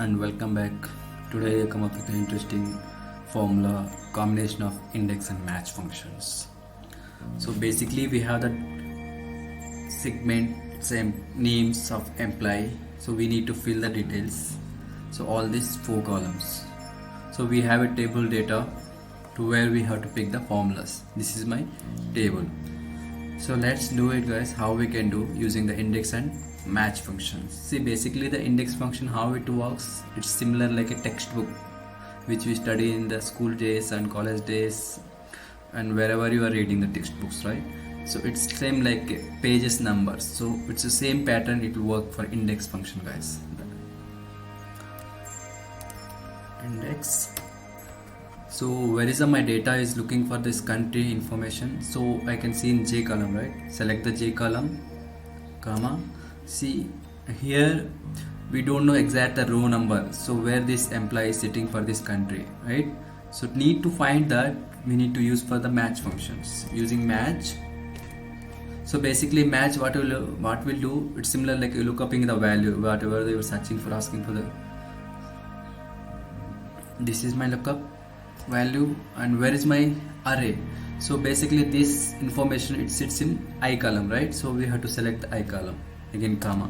and welcome back. Today I come up with an interesting formula combination of index and match functions. So basically we have the segment same names of employee, so we need to fill the details. So all these four columns. So we have a table data to where we have to pick the formulas. This is my table. So let's do it guys, how we can do using the index and match functions. See, basically the index function, how it works, it's similar like a textbook which we study in the school days and college days and wherever you are reading the textbooks, right? So it's same like pages numbers, so it's the same pattern. It will work for index function guys. Index. So where is my data is looking for this country information, so I can see in J column, right? Select the J column, comma. See here we don't know exact the row number, so where this employee is sitting for this country, right? So need to find that, we need to use for the match functions using match. So basically match, what will do, it's similar like you look up in the value whatever they were searching for, asking for the, this is my lookup value, and where is my array. So basically this information, it sits in I column, right? So we have to select the I column, again comma.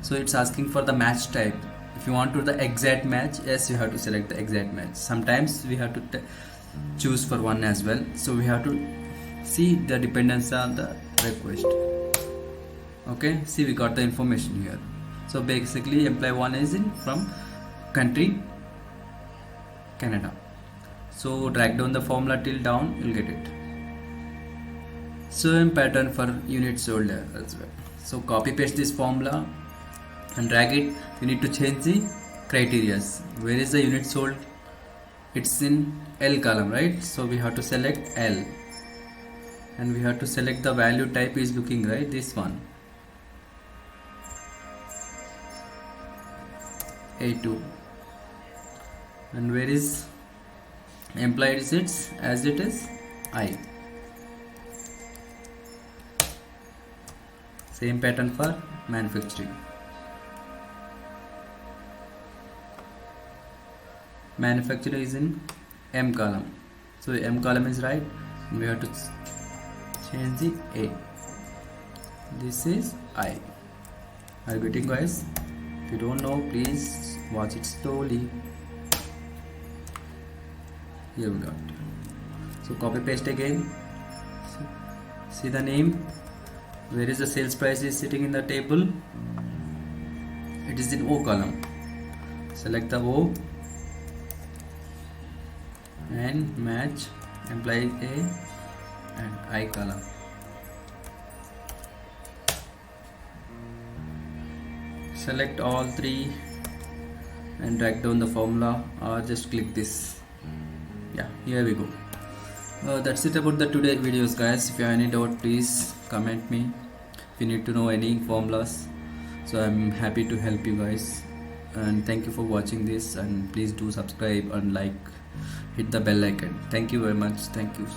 So it's asking for the match type. If you want to the exact match, yes, you have to select the exact match. Sometimes we have to choose for one as well, so we have to see the dependence on the request. Okay, see we got the information here. So basically employee 1 is in from country Canada. So drag down the formula till down, you'll get it. Same pattern for unit sold as well. So copy paste this formula and drag it. You need to change the criteria. Where is the unit sold? It's in L column, right? So we have to select L, and we have to select the value type is looking, right, this one, A2. And where is employee sits as it is I. Same pattern for manufacturing. Manufacturer is in M column, so M column is right, and we have to change the A. This is I. Are you getting guys? If you don't know, please watch it slowly. Here we got. So copy paste again. See the name. Where is the sales price is sitting in the table? It is in O column. Select the O and match employee A and I column. Select all three and drag down the formula, or just click this. Yeah, here we go. That's it about the today videos guys. If you have any doubt, please comment me. If you need to know any formulas, so I'm happy to help you guys. And thank you for watching this, and please do subscribe and like, hit the bell icon. Thank you very much. Thank you.